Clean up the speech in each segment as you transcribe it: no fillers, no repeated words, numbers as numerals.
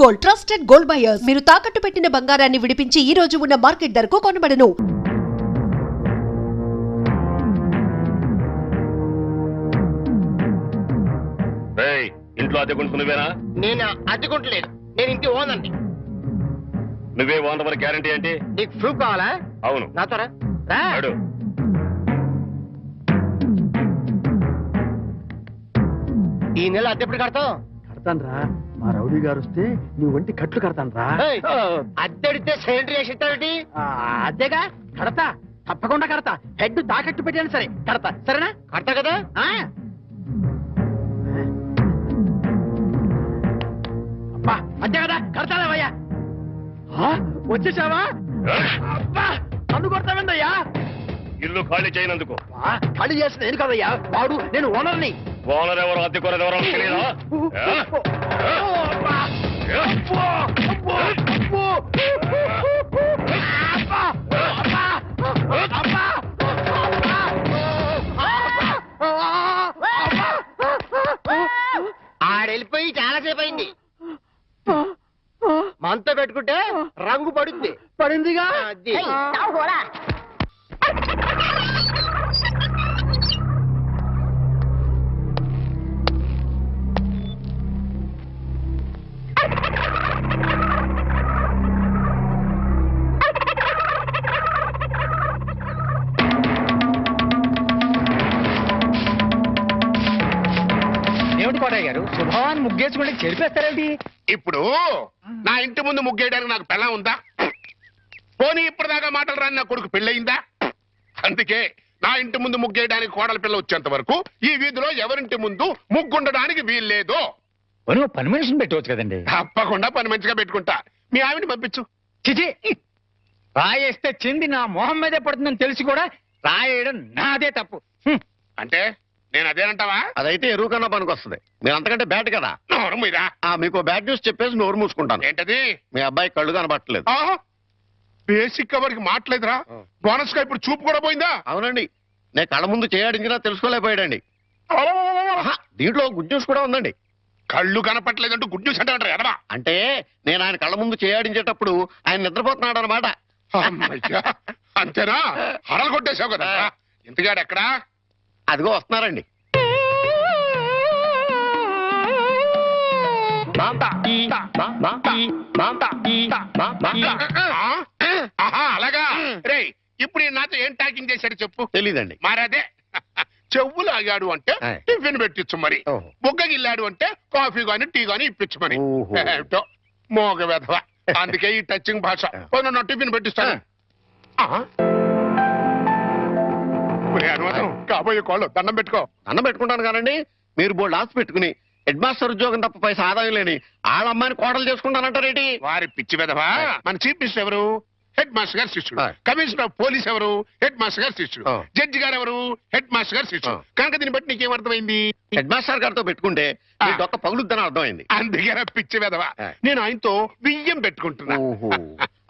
Gold, trusted gold buyers. మీరు తాకట్టు పెట్టిన బంగారాన్ని విడిపించి ఈ రోజు ఉన్న మార్కెట్ ధరకు కొనబడను. ఇంట్లో అద్దెకుంటు నువ్వేనా? నేను అద్దెకుంటలేదు, నేను ఇంటి ఓనండి. నువ్వే ఓనర్ మరి గ్యారంటీ ఏంటి? నీకు ప్రూఫ్ కావాలా? అవును. నాతో రా. ఈ నెల అద్దె ఎప్పుడు కడతావు? కడతాన్రా, మా రౌడీ గారు వస్తే నీ ఒంటి కట్లు కడతాన్రా. అద్దె అడిగితే సిలిండర్ వేసి ఇస్తావేంటి? అద్దెగా కడతా, తప్పకుండా కడతా. హెడ్ తాకట్టు పెట్టాను సరే కడతా, సరేనా? కడతా కదా. అబ్బా అద్దె కదా కడతావయ్యా. వచ్చేసావా? అబ్బా నన్ను కొడతావేందయ్యా? ఇల్లు ఖాళీ చేయనందుకు. ఖాళీ చేసిన నేను కదయ్యా, వాడు నేను ఓనర్ని. ఓనర్ ఎవరు అద్దె కొనేది ఎవరో తెలియదా? ఆడెళ్ళిపోయి చాలాసేపు అయింది. మనతో పెట్టుకుంటే రంగు పడుద్ది. పడిందిగా. ఏమిటి కోటయ్య గారు, శుభాన్ని ముగ్గేసుకుంటే చెరిపేస్తారేంటి? ఇప్పుడు నా ఇంటి ముందు ముగ్గేయడానికి నాకు పెళ్ళం ఉందా? పోనీ ఇప్పటిదాకా మాటలు రాని నా కొడుకు పెళ్ళయిందా? అందుకే నా ఇంటి ముందు ముగ్గేయడానికి కోడల పిల్ల వచ్చేంత వరకు ఈ వీధిలో ఎవరింటి ముందు ముగ్గుండడానికి వీల్లేదు. పని మనిషిని పెట్టవచ్చు కదండి. తప్పకుండా పని మంచిగా పెట్టుకుంటా. మీ ఆవిడ పంపించు. చిచి, రాయేస్తే చెంది నా మొహం మీదే పడుతుందని తెలిసి కూడా రాయేయడం నాదే తప్పు. అంటే నేను అదేనంటావా? అదైతే ఎరువు కన్నా పనికి వస్తుంది. మీరు అంతకంటే బ్యాట్ కదా. నోరు మీరా. మీకు బ్యాడ్ న్యూస్ చెప్పేసి నోరు మూసుకుంటాను. ఏంటది? మీ అబ్బాయి కళ్ళు కనబట్టలేదు. బేసిక్ కవర్కి మాట్లేదురా. బోనస్ గా ఇప్పుడు చూపు కూడా పోయిందా? అవునండి, నేను కళ్ళ ముందు చేయాడించినా తెలుసుకోలేకపోయాడండి. దీంట్లో గుడ్ న్యూస్ కూడా ఉందండి. కళ్ళు కనపట్లేదంటూ గుడ్ న్యూస్ అంటే ఎడవా? అంటే నేను ఆయన కళ్ళ ముందు చేయాడించేటప్పుడు ఆయన నిద్రపోతున్నాడు అనమాట. అంతేనా? హరలు కొట్టేశావు కదా. ఇంతగాడు ఎక్కడా? అదిగో వస్తున్నారండి. అలాగా. రే ఇప్పుడు నాతో ఏం టాకింగ్ చేశాడు చెప్పు. తెలీదండి. మరదే చెవులు ఆగాడు అంటే టిఫిన్ పెట్టించు మరి. బుగ్గగిల్లాడు అంటే కాఫీ గాని టీ గాని ఇప్పించు మరి. ఏమిటో మోగ వెధవ. అందుకే ఈ టచింగ్ భాష. నా టిఫిన్ పెట్టిస్తాను. కాబోయే కోళ్ళు దండం పెట్టుకో. దండం పెట్టుకుంటాను కానండి. మీరు బోల్డ్ ఆస్తి పెట్టుకుని హెడ్ మాస్టర్ ఉద్యోగం తప్ప పైసా ఆదాయం లేని వాళ్ళ అమ్మాయిని కోడలు చేసుకుంటానంటారేంటి? వారి పిచ్చి వెధవా. మన చీఫ్ మినిస్టర్ ఎవరు? హెడ్ మాస్టర్ గారు శిష్యుడు. కమిషనర్ ఆఫ్ పోలీస్ ఎవరు? హెడ్ మాస్టర్ గారు శిష్యుడు. జడ్జి గారు ఎవరు? హెడ్ మాస్టర్ గారు శిష్యుడు. కనుక దీన్ని బట్టి నీకేమర్థమైంది? హెడ్ మాస్టర్ గారితో పెట్టుకుంటే ఒక్క పగులుద్దని అర్థమైంది. అందుకే పిచ్చి వెధవా. నేను ఆయనతో బియ్యం పెట్టుకుంటున్నా.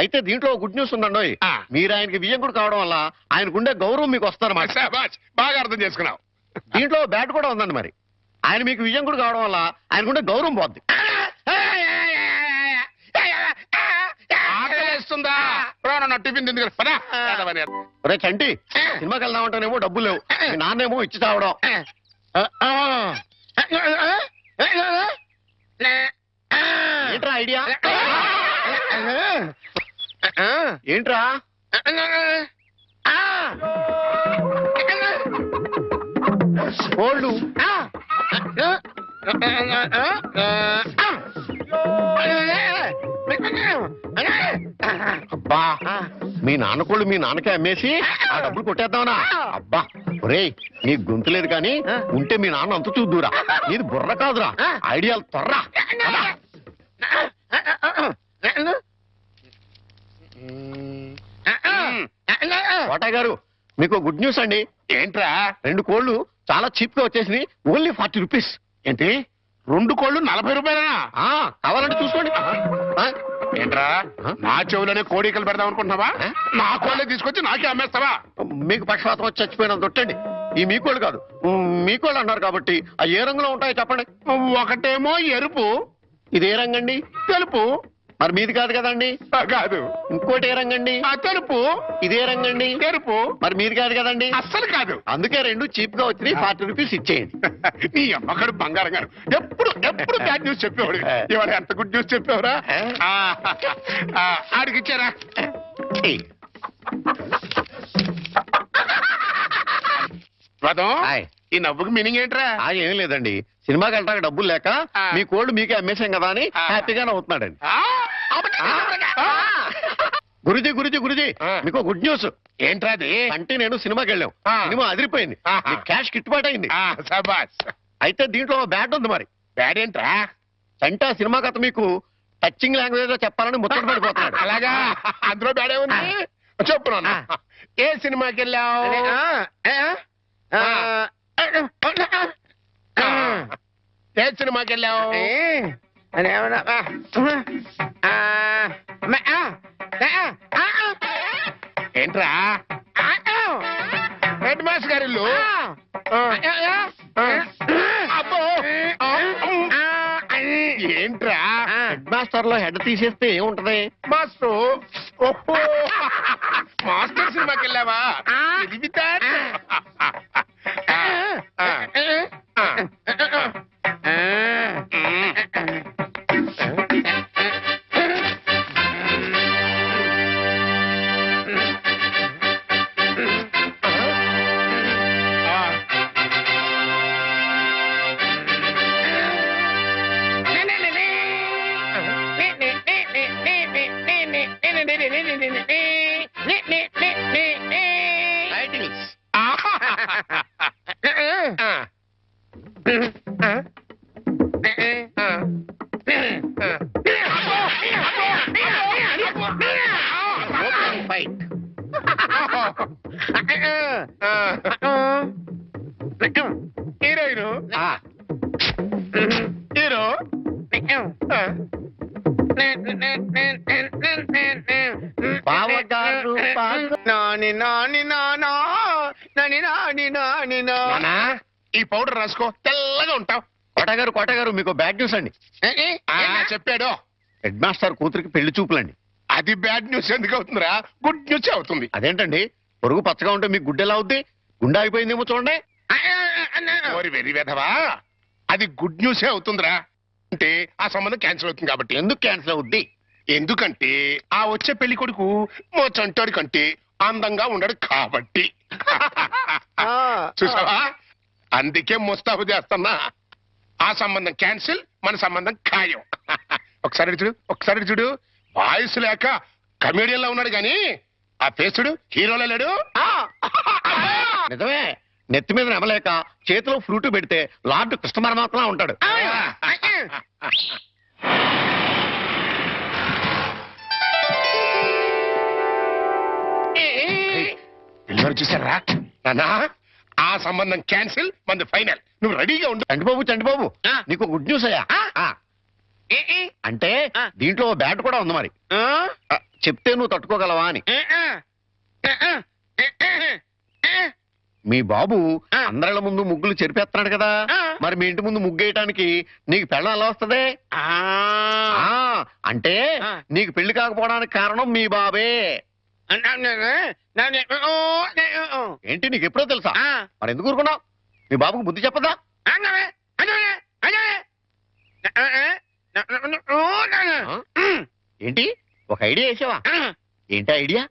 అయితే దీంట్లో గుడ్ న్యూస్ ఉందండి. మీరు ఆయనకి బియ్యం కూడా కావడం వల్ల ఆయనకుండే గౌరవం మీకు వస్తారన్నమాట. బాగా అర్థం చేసుకున్నావు. దీంట్లో బ్యాట్ కూడా ఉందండి. మరి ఆయన మీకు విజయం కూడా కావడం వల్ల ఆయనకుండే గౌరవం పోద్ది. ఆకలిస్తుందా? టిఫిన్ తింది. రే చంటి, సినిమాకి వెళ్దామంటేనేమో డబ్బులు లేవు. మీ నాన్నేమో ఇచ్చి తావడం. ఏంట్రా ఐడియా? ఏంట్రా? కోళ్ళు అబ్బా, మీ నాన్న కోళ్ళు మీ నాన్నకే అమ్మేసి ఆ డబ్బులు కొట్టేద్దామనా? అబ్బా ఒరే, నీ గొంతు లేదు కానీ ఉంటే మీ నాన్న అంత చూద్దురా. నీది బుర్ర కాదురా, ఐడియాలు త్వరరా. కోటయ్య గారు, మీకు గుడ్ న్యూస్ అండి. ఏంట్రా? 2 కోళ్ళు చాలా చీప్ గా వచ్చేసి ఓన్లీ 40 రూపీస్. ఏంటి 2 కోళ్ళు 40 రూపాయలనా? కావాలంటే చూసుకోండి. ఏంట్రా, నా చెవులోనే కోడికలు పెడదాం అనుకుంటున్నావా? నా కోళ్ళే తీసుకొచ్చి నాకే అమ్మేస్తావా? మీకు పక్షపాతం వచ్చి చచ్చిపోయినంత దొట్టండి. ఈ మీ కోళ్ళు కాదు, మీ కోళ్ళు అన్నారు కాబట్టి ఆ ఏ రంగులో ఉంటాయో చెప్పండి. ఒకటేమో ఎరుపు, ఇదే రంగండి? తెలుపు. మరి మీది కాదు కదండి? కాదు. ఇంకోటి ఏ రంగండి? తెలుపు. ఇదే రంగండి? తెలుపు. మరి మీది కాదు కదండి? అస్సలు కాదు. అందుకే రెండు చీప్ గా వచ్చినాయి, 40 రూపీస్ ఇచ్చేయండి. నీ అమ్మగారు బంగారం గారు ఎప్పుడు ఎప్పుడు బ్యాడ్ న్యూస్ చెప్పేవాడు. ఇవాళ ఎంత గుడ్ న్యూస్ చెప్పేవరా? ఆడికి ఇచ్చారా? రథం, హాయ్. ఈ నవ్వుకి మీనింగ్ ఏంట్రా? ఏం లేదండి, సినిమాకి వెళ్ళడానికి డబ్బులు లేక ఆ. మీ కోళ్ళు మీకే అమ్మేశాం కదా అని హ్యాపీగానే అవుతున్నాడండి. గురుజీ గురుజీ గురుజీ, ఆ. మీకు గుడ్ న్యూస్. ఏంట్రా అది? అంటే నేను సినిమాకి వెళ్ళాం, ఆ. సినిమా అదిరిపోయింది, ఆహా. మీకు క్యాష్ గిట్టుబాటు అయింది. సబాస్. అయితే దీంట్లో బ్యాడ్ ఉంది మరి. బ్యాడ్ ఏంట్రా? అంటే ఆ సినిమా కథ మీకు టచింగ్ లాంగ్వేజ్ లో చెప్పాలని ముచ్చట పడిపోతున్నాడు. అలాగా? అందులో బ్యాడే ఉంది. చెప్పు నాన్న. ఏ సినిమాకి వెళ్ళావు? ఏ సినిమాకి వెళ్ళావు? ఏంట్రా? హెడ్ మాస్టర్ గారి ఇల్లు. అబ్బో. ఏంట్రా? హెడ్ మాస్టర్ లో హెడ్ తీసేస్తే ఏముంటది? మాస్టర్. ఓహో, మాస్టర్ సినిమాకి వెళ్ళావా? తెలివితే. ఫైట్. హీరోయిన్. హీరో. బావగారు నానా, ఈ పౌడర్ రాసుకో, తెల్లగా ఉంటావు. కోటగారు మీకు బ్యాడ్ న్యూస్ అండి. చెప్పాడు. హెడ్ మాస్టర్ కూతురికి పెళ్లి చూపులండి. అది బ్యాడ్ న్యూస్ ఎందుకు అవుతుందిరా? గుడ్ న్యూస్ అవుతుంది. అదేంటండి, పొరుగు పచ్చగా ఉంటే మీకు గుడ్డ ఎలా అవుద్ది? గుండె అయిపోయిందేమో చూడండి. ఓరి వెర్రి వెధవా, అది గుడ్ న్యూసే అవుతుందిరా. అంటే ఆ సంబంధం క్యాన్సిల్ అవుతుంది కాబట్టి. ఎందుకు క్యాన్సిల్ అవుద్ది? ఎందుకంటే ఆ వచ్చే పెళ్లి కొడుకు మా చంటాడి కంటే అందంగా ఉండడు కాబట్టి. చూసావా? అందుకే ముస్తాబు చేస్తున్నా. ఆ సంబంధం క్యాన్సిల్, మన సంబంధం ఖాయం. ఒకసారి చూడు, ఒకసారి చూడు. వాయిస్ లేక కమేడియన్ లా ఉన్నాడు గాని ఆ ఫేసుడు హీరోలో లేడు. నిజమే, నెత్తి మీద నెమలేక చేతిలో ఫ్రూట్ పెడితే లార్డ్ కృష్ణ పరమాత్మ ఉంటాడు. పిల్లలు చూసారా నానా? ఆ సంబంధం క్యాన్సిల్, మంది ఫైనల్. నువ్వు రెడీగా ఉండు. చంటిబాబు నీకు గుడ్ న్యూస్ అయ్యా. అంటే దీంట్లో బ్యాట్ కూడా ఉంది మరి. చెప్తే నువ్వు తట్టుకోగలవా అని. మీ బాబు అందరిళ్ళ ముందు ముగ్గులు చెరిపేస్తున్నాడు కదా, మరి మీ ఇంటి ముందు ముగ్గేయటానికి నీకు పెళ్ళం ఎలా వస్తుంది? అంటే నీకు పెళ్లి కాకపోవడానికి కారణం మీ బాబే. ఏంటి, నీకు ఎప్పుడో తెలుసా? మరి ఎందుకు ఊరుకున్నావు? మీ బాబుకు బుద్ధి చెప్పదా? ఏంటి, ఒక ఐడియా వేసావా? ఏంటి ఐడియా?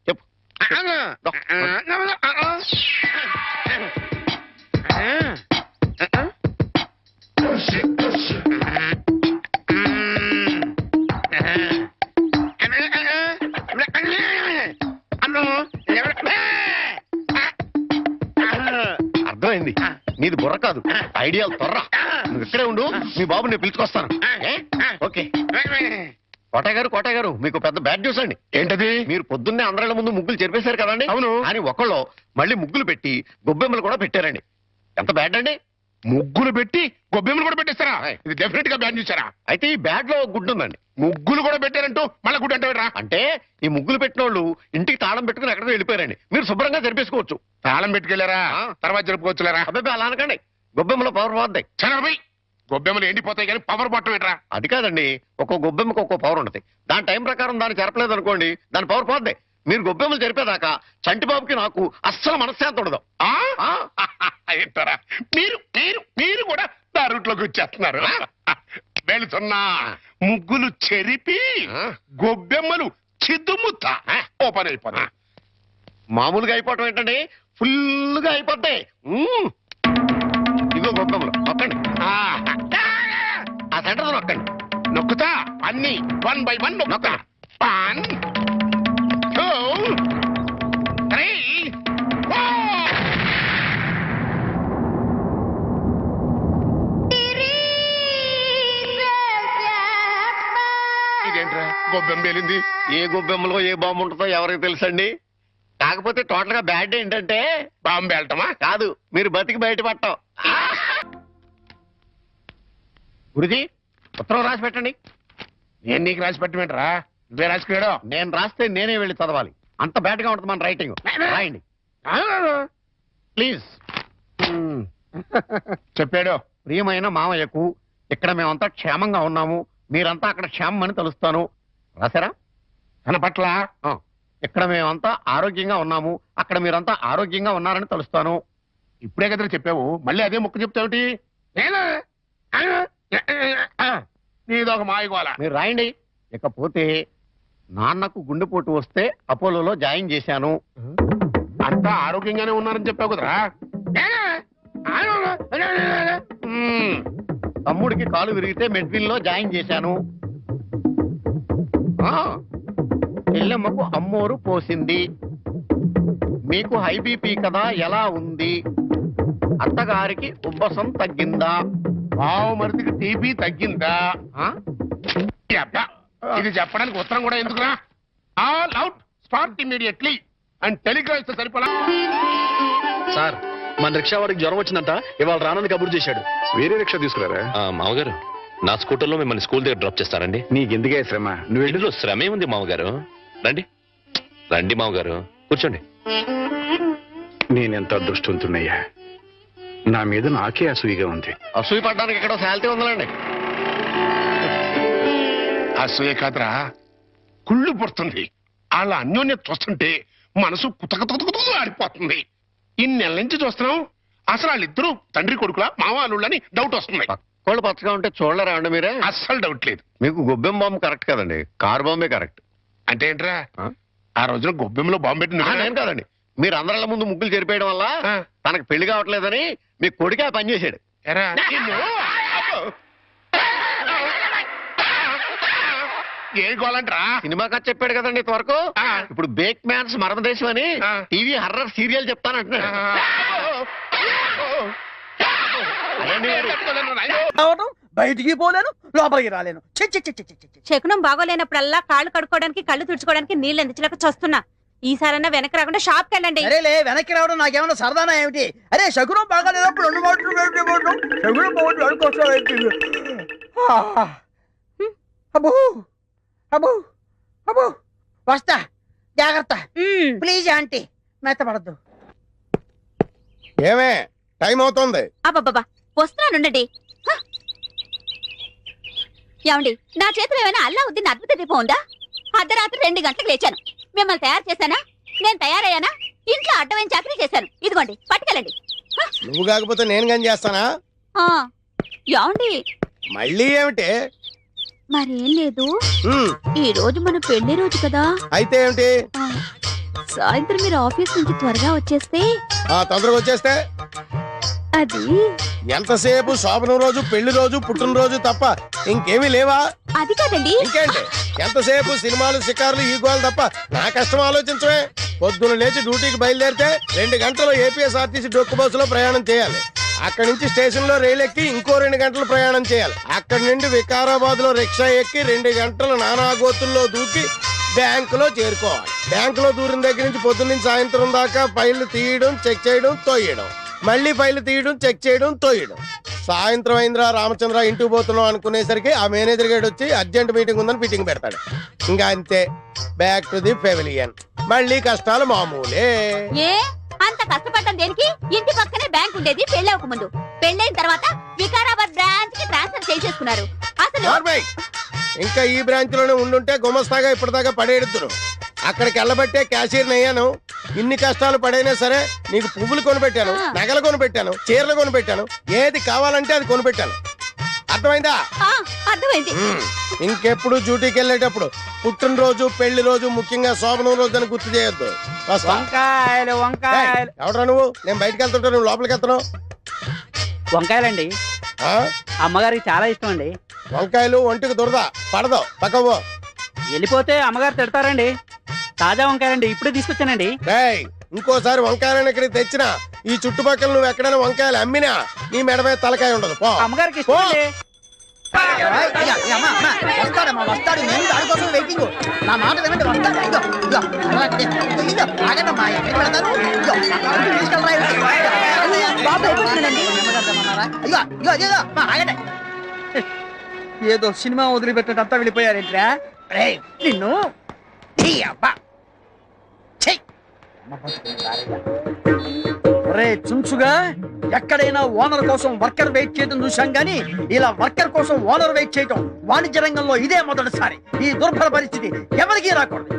చెప్పు. అర్థమైంది, నీది బుర్ర కాదు, ఐడియా త్వర. నువ్వు ఇక్కడే ఉండు, మీ బాబు నేను పిలుచుకొస్తాను. ఓకే. కోటయ్య గారు మీకు పెద్ద బ్యాడ్ న్యూస్ అండి. ఏంటది? మీరు పొద్దున్నే అందరిళ్ళ ముందు ముగ్గులు చెరిపేశారు కదండి. అవును. అని ఒకళ్ళు మళ్ళీ ముగ్గులు పెట్టి గొబ్బెమ్మలు కూడా పెట్టారండి. ఎంత బ్యాడ్ అండి? ముగ్గులు పెట్టి గొబ్బెమ్మలు కూడా పెట్టేస్తారా? ఆయ్. ఇది డెఫినెట్ గా బ్యాన్ చేశారా? అయితే ఈ బ్యాడ్ లో గుడ్ ఉందండి. ముగ్గులు కూడా పెట్టారంటూ మళ్ళా గుడ్ అంటారా? అంటే ఈ ముగ్గులు పెట్టిన వాళ్ళు ఇంటికి తాళం పెట్టుకుని ఎక్కడికో వెళ్ళిపోయారండి. మీరు శుభ్రంగా జరిపేసుకోవచ్చు. తాళం పెట్టుకెళ్ళారా? ఆ. తర్వాత జరుపుకోవచ్చులేరా? అబ్బాయి అలా అనకండి, గొబ్బెమ్మలో పవర్ పోద్దాయి. చనభై గొబ్బెమ్మలు ఎండిపోతాయి కానీ పవర్ బొట్టం ఏంట్రా? అది కాదండి, ఒక్కో గొబ్బెమ్మకి ఒక్కో పవర్ ఉంటుంది. దాని టైం ప్రకారం దాన్ని చెరపలేదు అనుకోండి, దాని పవర్ పోద్ది. మీరు గొబ్బెమ్మలు చెరిపేదాకా చంటిబాబుకి నాకు అస్సలు మనశ్శాంతి ఉండదు. ఆ? ఆ? ఏంటారా మీరు మీరు మీరు కూడా నా రూట్లోకి వచ్చేస్తున్నారు. వెళుతున్నా ముగ్గులు చెరిపి గొబ్బెమ్మలు చిద్దుముత్త ఓపెన్ అయిపోతా. మామూలుగా అయిపోవటం ఏంటండి, ఫుల్గా అయిపోతాయి. ఇదిగో గొబ్బెమ్మలు నొక్కండి, ఆ సెంటర్ నొక్కండి. నొక్కుతా అన్ని 1 by 1 నొక్కుతా. 1 2 3 4. ఇదేంట్రా గొబ్బెమ్మ పేలింది? ఏ గొబ్బెమ్మలో ఏ బాంబు ఉంటుందో ఎవరికి తెలుసండి. కాకపోతే టోటల్ గా బ్యాడ్ ఏంటంటే బాంబు వెళ్ళటమా? కాదు, మీరు బతికి బయటపడటం. గురుజీ, ఉత్తరం రాసి పెట్టండి. నేను నీకు రాసి పెట్టమేంట్రా? నువ్వే రాసుకున్నాడు. నేను రాస్తే నేనే వెళ్ళి చదవాలి. అంత బ్యాడ్ గా ఉంటుంది మన రైటింగ్. రాయండి ప్లీజ్. చెప్పాడు. ప్రియమైన మామయ్యకు, ఇక్కడ మేమంతా క్షేమంగా ఉన్నాము, మీరంతా అక్కడ క్షేమం అని తలుస్తాను. రాశారా? తన పట్ల ఇక్కడ మేమంతా ఆరోగ్యంగా ఉన్నాము, అక్కడ మీరంతా ఆరోగ్యంగా ఉన్నారని తలుస్తాను. ఇప్పుడే కదా చెప్పావు, మళ్ళీ అదే ముక్క చెప్తావుటి? నీదొక మాయగోల. మీరు రాయండి. ఇకపోతే నాన్నకు గుండెపోటు వస్తే అపోలోలో జాయిన్ చేశాను. అంతా ఆరోగ్యంగానే ఉన్నారని చెప్పావు కదరా. తమ్ముడికి కాలు విరిగితే మెడ్విల్ లో జాయిన్ చేశాను. చెల్లెమ్మకు అమ్మోరు పోసింది. మీకు హై బీపీ కదా, ఎలా ఉంది? అత్తగారికి ఉబ్బసం తగ్గిందా? బావు మరిదికి టీబీ తగ్గిందా? ఆ? అబ్బా, ఇది చెప్పడానికి ఉత్తరం కూడా ఎందుకురా? All out, start immediately and Telegram ఇస్తే సరిపోలా. సార్, మన రిక్షా వాడికి జ్వరం వచ్చిందంట, ఇవాళ రానని కబురు చేశాడు. వేరే రిక్షా తీసుకురారా? మామగారు, నా స్కూటర్లో మిమ్మల్ని స్కూల్ దగ్గర డ్రాప్ చేస్తారండి. నీకెందుకే శ్రమ? నువ్వు ఇంట్లో శ్రమే ఉంది మామగారు. రండి రండి మామగారు, కూర్చోండి. నేనెంత అదృష్టవంతున్నయ్యా. నా మీద నాకే అసూయగా ఉంది. అసూయ పడ్డానికి ఎక్కడో శాలిటీ ఉందండి. అసూయ కాదురా, కుళ్ళు పుడుతుంది. వాళ్ళ అన్యోన్యత చూస్తుంటే మనసు కుతకుతకుతూ ఆడిపోతుంది. ఇన్ని నెలల నుంచి చూస్తున్నాం, అసలు వాళ్ళిద్దరూ తండ్రి కొడుకులా మావాళ్ళని డౌట్ వస్తుంది. కోళ్ళు పచ్చగా ఉంటే చూడలేరా అండి మీరే? అస్సలు డౌట్ లేదు. మీకు గొబ్బెం బాంబు కరెక్ట్ కదండి, కార్ బాంబే కరెక్ట్. అంటే ఏంట్రా, ఆ రోజున గొబ్బెమ్మలో బాంబు పెట్టింది నేను కాదండి, మీరు అందరిళ్ళ ముందు ముగ్గులు చెరిపేయడం వల్ల తనకు పెళ్లి కావట్లేదని మీ కొడుకే ఆ పని చేశాడు. ఎరా, నిన్ను. ఏ గోలంట్రా? సినిమా కథ చెప్పాడు కదండి ఇంతవరకు. ఇప్పుడు బేక్ మ్యాన్స్ మరమదేశం అని టీవీ హర్రర్ సీరియల్ చెప్తానంటున్నాడు. బయటికి పోలేను, లోపలికి రాలేను. శకునం బాగోలేనప్పుడల్లా కాళ్ళు కడుక్కోవడానికి, కళ్ళు తుడుచుకోవడానికి నీళ్ళు ఎందుకు చస్తున్నా. ఈసారన్నా వెనక్కి రాకుండా షాప్కి వెళ్ళండి. అరేలే, వెనక్కి రావడం నాకేమన్నా సరదానా ఏమిటి? అరే, శకునం బాగాలేనప్పుడు 2 మాటలు శకునం బాగుంది అనుకోసం. అబ్బో అబ్బో అబ్బో, వస్తా, జాగ్రత్త. ప్లీజ్ ఆంటీ, మెత్తపడద్దు. ఏమే, టైం అవుతుంది. అబ్బబ్బా, వస్తున్నానుండండి. ఏమండి, నా చేతిలో ఏమైనా అల్లావుద్దీన్ అద్భుత దీపం ఉందా? అర్ధరాత్రి 2 గంటలకు లేచాను. మిమ్మల్ని తయారు చేశానా? నేను తయారయ్యానా? ఇంట్లో అడ్డమైన చాకరీ చేశాను. ఇదిగోండి, పట్టుకెళ్ళండి. నువ్వు కాకపోతే నేను కానీ చేస్తానా? ఏమండి, మళ్ళీ ఏమిటి? మరేం లేదు, ఈ రోజు మన పెళ్లి రోజు కదా. అయితే ఏమిటి? సాయంత్రం మీరు ఆఫీస్ నుంచి త్వరగా వచ్చేస్తే. తొందరగా వచ్చేస్తే అది ఎంతసేపు శోభనం రోజు, పెళ్లి రోజు, పుట్టినరోజు తప్ప ఇంకేమీ లేవా? అది కాదండి. ఇంకేంటి, ఎంతసేపు సినిమాలు, షికారులు, ఈ గోలు తప్ప నా కష్టం ఆలోచించవే. పొద్దున లేచి డ్యూటీకి బయలుదేరితే 2 గంటలు ఏపీఎస్ఆర్టీసీ డొక్కు బస్సులో ప్రయాణం చేయాలి. అక్కడి నుంచి స్టేషన్ లో రైలు ఎక్కి ఇంకో 2 గంటలు ప్రయాణం చేయాలి. అక్కడి నుండి వికారాబాద్ లో రిక్షా ఎక్కి 2 గంటలు నానాగోతుల్లో దూకి బ్యాంకులో చేరుకోవాలి. బ్యాంకులో దూరిన దగ్గర నుంచి పొద్దున్న నుంచి సాయంత్రం దాకా ఫైళ్లు తీయడం, చెక్ చేయడం, తోయడం, మళ్ళీ ఫైళ్లు తీయడం, చెక్ చేయడం, తోయడం. సాయంత్రం అయిందిరా రామచంద్ర, ఇంటికి పోతున్నాం అనుకునేసరికి ఆ మేనేజర్ గేట్ వచ్చి అర్జెంట్ మీటింగ్ ఉందని మీటింగ్ పెడతాడు. ఇంకా అంతే, బ్యాక్ టు ది పెవిలియన్. మళ్ళీ కష్టాలు మామూలే. ఏ అంత కష్టపడటం దేనికి? ఇంటి పక్కనే బ్యాంక్ ఉండేది పెళ్ళవక ముందు. పెళ్ళైన తర్వాత వికారాబాద్ బ్రాంచ్ కి ట్రాన్స్ఫర్ చేసేసుకున్నారు. అసలు ఇంకా ఈ బ్రాంచ్ లోనే ఉండుంటే గుమస్తాగా ఇప్పటిదాకా పడేడుతురు. అక్కడికి వెళ్ళబట్టే క్యాషియర్ అయ్యాను. ఇన్ని కష్టాలు పడైనా సరే నీకు పువ్వులు కొనిపెట్టాను, నగలు కొనిపెట్టాను, చీరలు కొనిపెట్టాను, ఏది కావాలంటే అది కొనిపెట్టాను. అర్థమైందా? అర్థమైంది. ఇంకెప్పుడు డ్యూటీకి వెళ్ళేటప్పుడు పుట్టినరోజు, పెళ్లి రోజు, ముఖ్యంగా శోభనం రోజు అని గుర్తు చేయొద్దు. వంకాయలు వంకాయలు. ఎవడరా నువ్వు? నేను బయటకు వెళ్తుంటా, నువ్వు లోపలికి వెళ్తున్నావు. వంకాయలండి, అమ్మగారికి చాలా ఇష్టం అండి. వంకాయలు ఒంటికి దురద పడదు, పక్కవో. వెళ్ళిపోతే అమ్మగారు తిడతారండి. తాజా వంకాయలండి, ఇప్పుడే తీసుకొచ్చానండి. ఇంకోసారి వంకాయలను ఇక్కడికి తెచ్చినా, ఈ చుట్టుపక్కల నువ్వు ఎక్కడైనా వంకాయలు అమ్మినా నీ మెడమే తలకాయ ఉండదు. పో. అమ్మగారికి ఇష్టం అండి. వస్తాడు, నేను దానికోసం వెయిటింగ్. నా మాట వినండి, వస్తాడు. ఏదో సినిమా వదిలిపెట్టడంతా వెళ్ళిపోయారేంట్రా? నిన్ను చుంచుగా ఎక్కడైనా ఓనర్ కోసం వర్కర్ వెయిట్ చేయడం చూశాం గానీ ఇలా వర్కర్ కోసం ఓనర్ వెయిట్ చేయటం వాణిజ్య రంగంలో ఇదే మొదటిసారి. ఈ దుర్భర పరిస్థితి ఎవరికీ రాకూడదు.